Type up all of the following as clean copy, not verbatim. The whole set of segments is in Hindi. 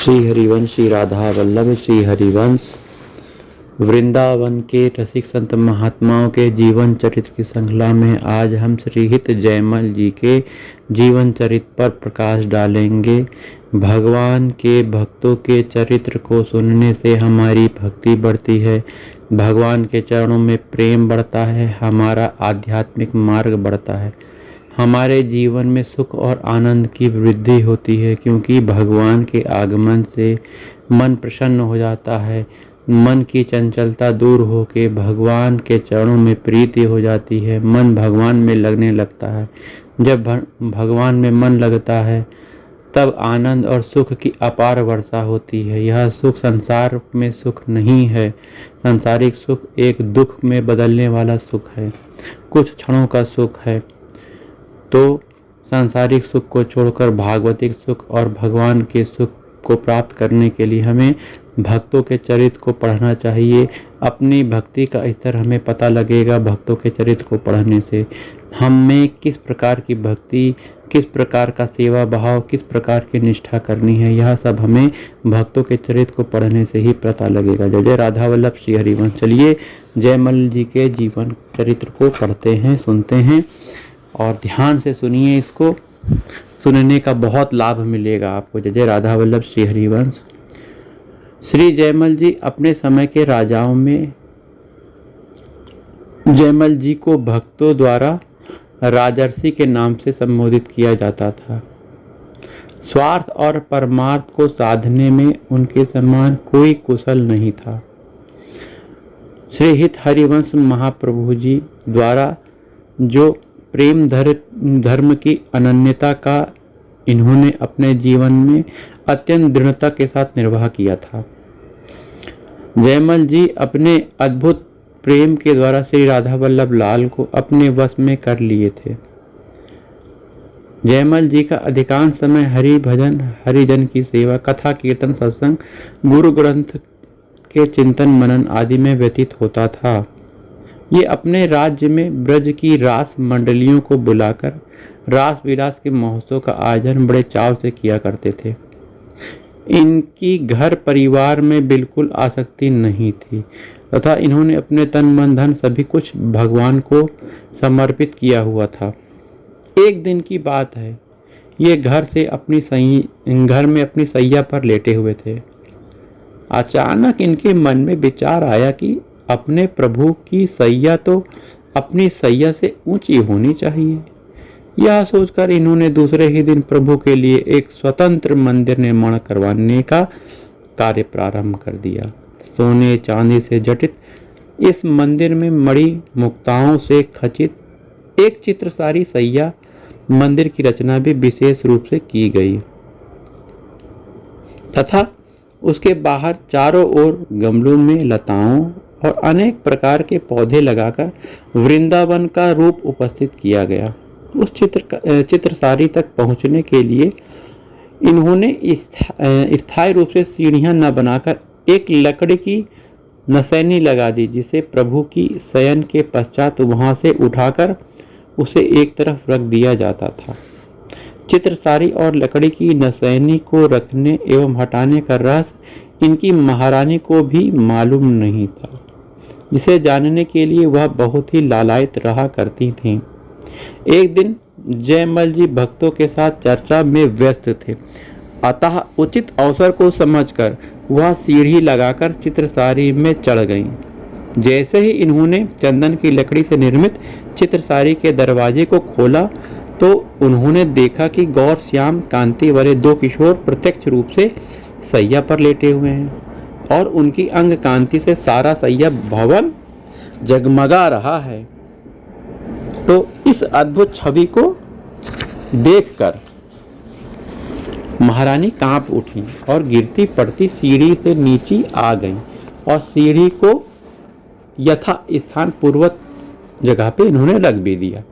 श्री हरिवंश श्री राधा वल्लभ श्री हरिवंश वृंदावन के रसिक संत महात्माओं के जीवन चरित्र की श्रृंखला में आज हम श्री हित जयमल जी के जीवन चरित्र पर प्रकाश डालेंगे। भगवान के भक्तों के चरित्र को सुनने से हमारी भक्ति बढ़ती है, भगवान के चरणों में प्रेम बढ़ता है, हमारा आध्यात्मिक मार्ग बढ़ता है, हमारे जीवन में सुख और आनंद की वृद्धि होती है, क्योंकि भगवान के आगमन से मन प्रसन्न हो जाता है। मन की चंचलता दूर होकर भगवान के चरणों में प्रीति हो जाती है, मन भगवान में लगने लगता है। जब भगवान में मन लगता है तब आनंद और सुख की अपार वर्षा होती है। यह सुख संसार में सुख नहीं है, सांसारिक सुख एक दुख में बदलने वाला सुख है, कुछ क्षणों का सुख है। तो सांसारिक सुख को छोड़कर भागवतिक सुख और भगवान के सुख को प्राप्त करने के लिए हमें भक्तों के चरित्र को पढ़ना चाहिए। अपनी भक्ति का स्तर हमें पता लगेगा भक्तों के चरित्र को पढ़ने से। हमें किस प्रकार की भक्ति, किस प्रकार का सेवा भाव, किस प्रकार की निष्ठा करनी है, यह सब हमें भक्तों के चरित्र को पढ़ने से ही पता लगेगा। जय जय राधा वल्लभ श्री हरिवंश। चलिए जयमल जी के जीवन चरित्र को पढ़ते हैं, सुनते हैं और ध्यान से सुनिए। इसको सुनने का बहुत लाभ मिलेगा आपको। जय जय राधा वल्लभ श्री हरिवंश। श्री जयमल जी अपने समय के राजाओं में जयमल जी को भक्तों द्वारा राजर्षि के नाम से संबोधित किया जाता था। स्वार्थ और परमार्थ को साधने में उनके समान कोई कुशल नहीं था। श्री हित हरिवंश महाप्रभु जी द्वारा जो प्रेम धर्म की अनन्यता का इन्होंने अपने जीवन में अत्यंत दृढ़ता के साथ निर्वाह किया था। जयमल जी अपने अद्भुत प्रेम के द्वारा श्री राधा वल्लभ लाल को अपने वश में कर लिए थे। जयमल जी का अधिकांश समय हरि भजन, हरिजन की सेवा, कथा कीर्तन, सत्संग, गुरु ग्रंथ के चिंतन मनन आदि में व्यतीत होता था। ये अपने राज्य में ब्रज की रास मंडलियों को बुलाकर रास विलास के महोत्सव का आयोजन बड़े चाव से किया करते थे। इनकी घर परिवार में बिल्कुल आसक्ति नहीं थी तथा इन्होंने अपने तन मन धन सभी कुछ भगवान को समर्पित किया हुआ था। एक दिन की बात है, ये घर में अपनी सैया पर लेटे हुए थे। अचानक इनके मन में विचार आया कि अपने प्रभु की सैया तो अपनी सैया से ऊंची होनी चाहिए। यह सोचकर इन्होंने दूसरे ही दिन प्रभु के लिए एक स्वतंत्र मंदिर निर्माण करवाने का कार्य प्रारंभ कर दिया। सोने चांदी से जटित इस मंदिर में मणि मुक्ताओं से खचित एक चित्रसारी सैया मंदिर की रचना भी विशेष रूप से की गई तथा उसके बाहर चारों ओर गमलों में लताओं और अनेक प्रकार के पौधे लगाकर वृंदावन का रूप उपस्थित किया गया। उस चित्रसारी तक पहुंचने के लिए इन्होंने स्थायी रूप से सीढ़ियां न बनाकर एक लकड़ी की नसैनी लगा दी, जिसे प्रभु की शयन के पश्चात वहां से उठाकर उसे एक तरफ रख दिया जाता था। चित्रसारी और लकड़ी की नसैनी को रखने एवं हटाने का रहस्य इनकी महारानी को भी मालूम नहीं था, जिसे जानने के लिए वह बहुत ही लालायित रहा करती थीं। एक दिन जयमल जी भक्तों के साथ चर्चा में व्यस्त थे, अतः उचित अवसर को समझकर वह सीढ़ी लगाकर चित्रसारी में चढ़ गईं। जैसे ही इन्होंने चंदन की लकड़ी से निर्मित चित्रसारी के दरवाजे को खोला तो उन्होंने देखा कि गौर श्याम कांति वाले दो किशोर प्रत्यक्ष रूप से सैया पर लेटे हुए हैं और उनकी अंग कांति से सारा सैया भवन जगमगा रहा है। तो इस अद्भुत छवि को देखकर महारानी कांप उठी और गिरती पड़ती सीढ़ी से नीचे आ गईं और सीढ़ी को यथा स्थान पूर्वक जगह पे इन्होंने रख भी दिया।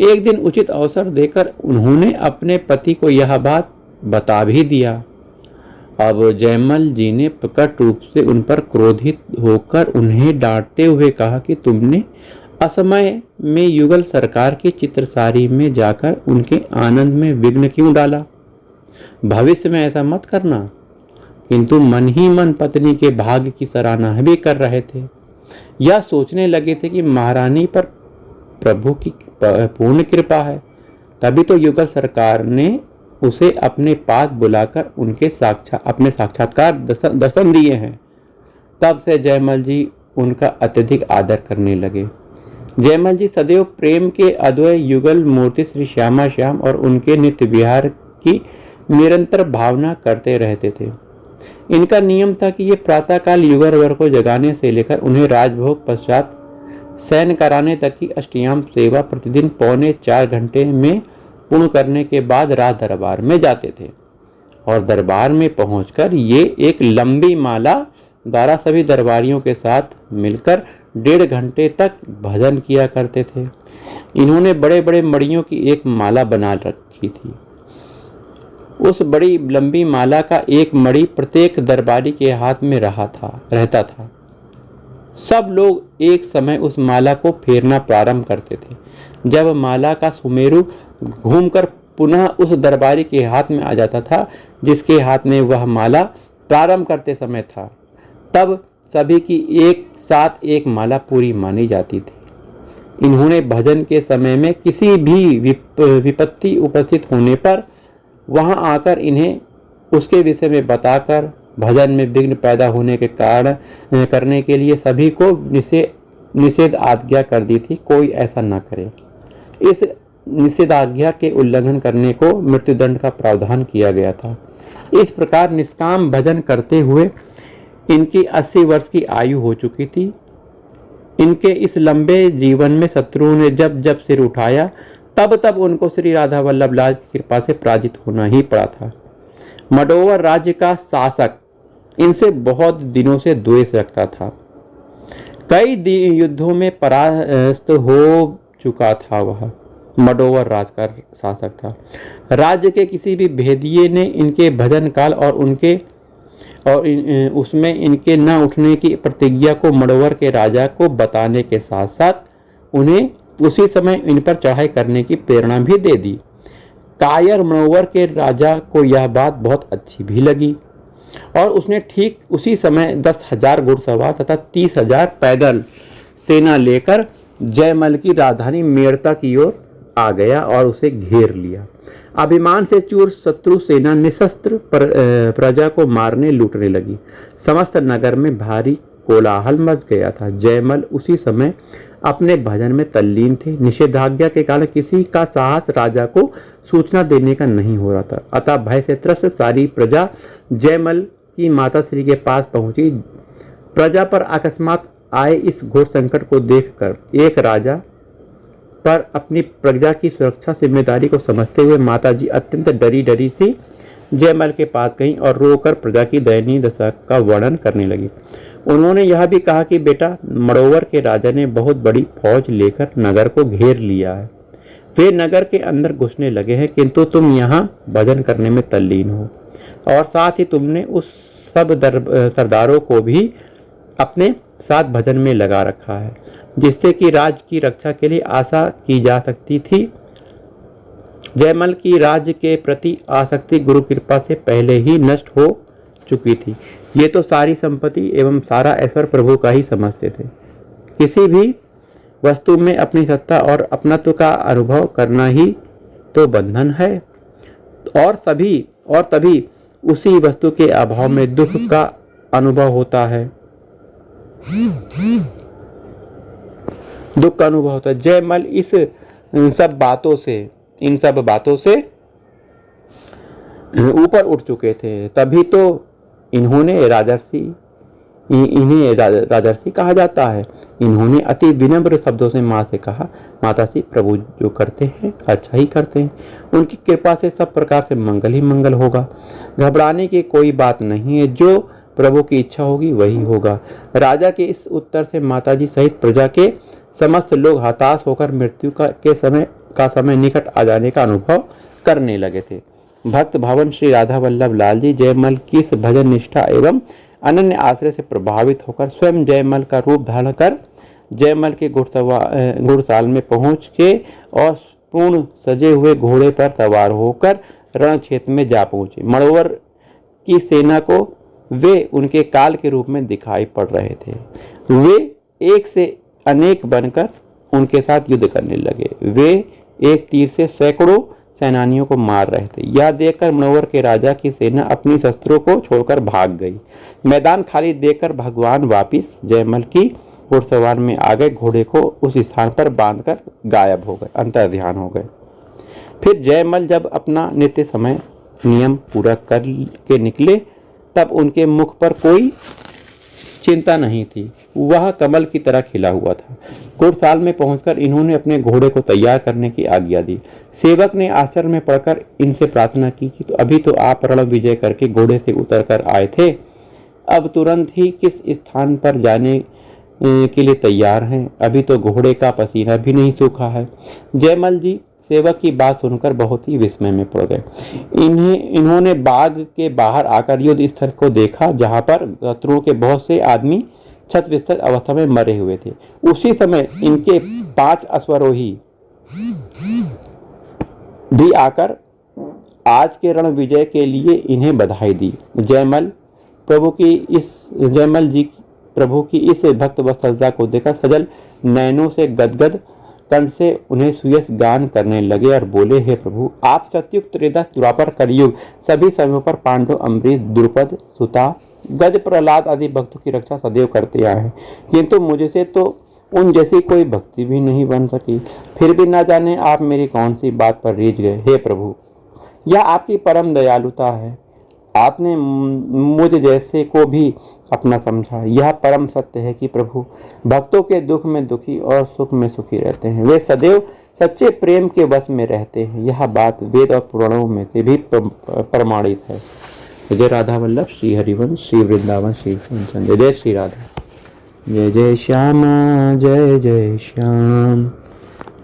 एक दिन उचित अवसर देकर उन्होंने अपने पति को यह बात बता भी दिया। अब जयमल जी ने प्रकट रूप से उन पर क्रोधित होकर उन्हें डांटते हुए कहा कि तुमने असमय में युगल सरकार की चित्रसारी में जाकर उनके आनंद में विघ्न क्यों डाला? भविष्य में ऐसा मत करना। किंतु मन ही मन पत्नी के भाग्य की सराहना भी कर रहे थे। यह सोचने लगे थे कि महारानी पर प्रभु की पूर्ण कृपा है, तभी तो युगल सरकार ने उसे अपने पास बुलाकर अपने साक्षात्कार दर्शन दिए हैं। तब से जयमल जी उनका अत्यधिक आदर करने लगे। जयमल जी सदैव प्रेम के अद्वय युगल मूर्ति श्री श्यामा श्याम और उनके नित्य विहार की निरंतर भावना करते रहते थे। इनका नियम था कि ये प्रातःकाल युगल वर को जगाने से लेकर उन्हें राजभोग पश्चात शयन कराने तक की अष्टयाम सेवा प्रतिदिन 3.25 घंटे में पूर्ण करने के बाद राज दरबार में जाते थे और दरबार में पहुंचकर ये एक लंबी माला द्वारा सभी दरबारियों के साथ मिलकर 1.5 घंटे तक भजन किया करते थे। इन्होंने बड़े बड़े मड़ियों की एक माला बना रखी थी। उस बड़ी लंबी माला का एक मड़ी प्रत्येक दरबारी के हाथ में रहता था। सब लोग एक समय उस माला को फेरना प्रारंभ करते थे। जब माला का सुमेरु घूमकर पुनः उस दरबारी के हाथ में आ जाता था जिसके हाथ में वह माला प्रारंभ करते समय था, तब सभी की एक साथ एक माला पूरी मानी जाती थी। इन्होंने भजन के समय में किसी भी विपत्ति उपस्थित होने पर वहां आकर इन्हें उसके विषय में बताकर भजन में विघ्न पैदा होने के कारण करने के लिए सभी को निषेध आज्ञा कर दी थी, कोई ऐसा न करे। इस निषेधाज्ञा के उल्लंघन करने को मृत्युदंड का प्रावधान किया गया था। इस प्रकार निष्काम भजन करते हुए इनकी 80 वर्ष की आयु हो चुकी थी। इनके इस लंबे जीवन में शत्रुओं ने जब जब सिर उठाया तब तब उनको श्री राधा वल्लभ लाल की कृपा से पराजित होना ही पड़ा था। मडोवर राज्य का शासक इनसे बहुत दिनों से द्वेष रखता था। कई युद्धों में परास्त हो चुका था। वह मडोवर राज का शासक था। राज्य के किसी भी भेदिये ने इनके भजन काल और उसमें इनके न उठने की प्रतिज्ञा को मडोवर के राजा को बताने के साथ साथ उन्हें उसी समय इन पर चढ़ाई करने की प्रेरणा भी दे दी। कायर मडोवर के राजा को यह बात बहुत अच्छी भी लगी और उसने ठीक उसी समय 10,000 घुड़सवार तथा 30,000 पैदल सेना लेकर जयमल की राजधानी मेड़ता की ओर आ गया और उसे घेर लिया। अभिमान से चूर शत्रु सेना निशस्त्र प्रजा को मारने लूटने लगी। समस्त नगर में भारी कोलाहल मच गया था। जयमल उसी समय अपने भजन में तल्लीन थे। निषेधाज्ञा के कारण किसी का साहस राजा को सूचना देने का नहीं हो रहा था। अतः भय से त्रस्त सारी प्रजा जयमल की माता श्री के पास पहुंची। प्रजा पर अकस्मात आए इस घोर संकट को देखकर एक राजा पर अपनी प्रजा की सुरक्षा जिम्मेदारी को समझते हुए माताजी अत्यंत डरी सी जयमल के पास गईं और रोकर प्रजा की दयनीय दशा का वर्णन करने लगी। उन्होंने यह भी कहा कि बेटा, मडोवर के राजा ने बहुत बड़ी फौज लेकर नगर को घेर लिया है। वे नगर के अंदर घुसने लगे हैं, किंतु तुम यहाँ भजन करने में तल्लीन हो और साथ ही तुमने उस सब सरदारों को भी अपने साथ भजन में लगा रखा है, जिससे कि राज्य की रक्षा के लिए आशा की जा सकती थी। जयमल की राज्य के प्रति आसक्ति गुरु कृपा से पहले ही नष्ट हो चुकी थी। ये तो सारी संपत्ति एवं सारा ऐश्वर्य प्रभु का ही समझते थे। किसी भी वस्तु में अपनी सत्ता और अपनत्व का अनुभव करना ही तो बंधन है और तभी उसी वस्तु के अभाव में दुख का अनुभव होता है। दुख का अनुभव होता है। जयमल इन सब बातों से ऊपर उठ चुके थे। तभी तो इन्हें राजर्षि कहा जाता है। इन्होंने अति विनम्र शब्दों से माँ से कहा, माता श्री, प्रभु जो करते हैं अच्छा ही करते हैं। उनकी कृपा से सब प्रकार से मंगल ही मंगल होगा। घबराने की कोई बात नहीं है। जो प्रभु की इच्छा होगी वही होगा। राजा के इस उत्तर से माताजी सहित प्रजा के समस्त लोग हताश होकर मृत्यु का समय निकट आ जाने का अनुभव करने लगे थे। भक्त भावन श्री राधा वल्लभ लाल जी जयमल की इस भजन निष्ठा एवं अनन्य आश्रय से प्रभावित होकर स्वयं जयमल का रूप धारण कर जयमल के घुड़साल में पहुंच के और पूर्ण सजे हुए घोड़े पर सवार होकर रण क्षेत्र में जा पहुंचे। मडोवर की सेना को वे उनके काल के रूप में दिखाई पड़ रहे थे। वे एक से अनेक बनकर उनके साथ युद्ध करने लगे। वे एक तीर से सैकड़ों सेनानियों को मार रहे थे। यह देखकर मनोवर के राजा की सेना अपनी शस्त्रों को छोड़कर भाग गई। मैदान खाली देखकर भगवान वापिस जयमल की घुड़सवार में आ गए, घोड़े को उस स्थान पर बांधकर गायब हो गए, अंतर्ध्यान हो गए। फिर जयमल जब अपना नित्य समय नियम पूरा कर के निकले तब उनके मुख पर कोई चिंता नहीं थी, वह कमल की तरह खिला हुआ था। घुड़साल में पहुंचकर इन्होंने अपने घोड़े को तैयार करने की आज्ञा दी। सेवक ने आश्चर्य में पड़कर इनसे प्रार्थना की कि तो अभी तो आप रण विजय करके घोड़े से उतर कर आए थे, अब तुरंत ही किस स्थान पर जाने के लिए तैयार हैं? अभी तो घोड़े का पसीना भी नहीं सूखा है। जयमल जी सेवक की बात सुनकर बहुत ही विस्मय में पड़ गए। इन्होंने बाग के बाहर आकर युद्ध स्थल को देखा, जहां पर शत्रुओं के बहुत से आदमी छत विस्तर अवस्था में मरे हुए थे। उसी समय इनके 5 अश्वारोही भी आकर आज के रण विजय के लिए इन्हें बधाई दी। जयमल जी प्रभु की इस भक्त वत्सलता को देखकर सजल नयनों से गदगद कंठ से उन्हें सुयश गान करने लगे और बोले, हे प्रभु, आप सतयुग, त्रेता, द्वापर, कलयुग सभी समयों पर पांडव, अम्बरीश, द्रुपद, सुता, गज, प्रहलाद आदि भक्तों की रक्षा सदैव करते आए हैं, किंतु मुझसे तो उन जैसी कोई भक्ति भी नहीं बन सकी। फिर भी न जाने आप मेरी कौन सी बात पर रीझ गए। हे प्रभु, यह आपकी परम दयालुता है। आपने मुझ जैसे को भी अपना समझा। यह परम सत्य है कि प्रभु भक्तों के दुख में दुखी और सुख में सुखी रहते हैं। वे सदैव सच्चे प्रेम के वश में रहते हैं। यह बात वेद और पुराणों में से भी प्रमाणित है। जय राधा वल्लभ श्री हरिवंश श्री वृंदावन श्री चंद्र। जय श्री राधा। जय जय श्यामा जय जय श्याम,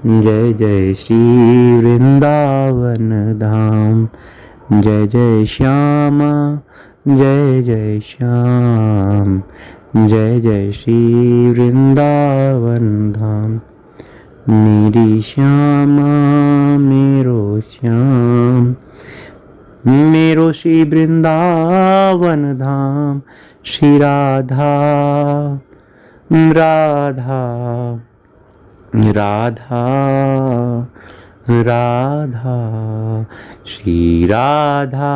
जय जय श्री वृंदावन धाम। जय जय श्यामा जय जय श्याम, जय जय श्री वृंदावन धाम। मेरी श्यामा मेरो श्याम, मेरो श्री वृंदावन धाम। श्री राधा राधा राधा राधा, श्री राधा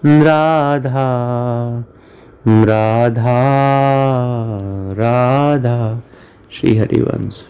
राधा राधा राधा। श्री हरिवंश।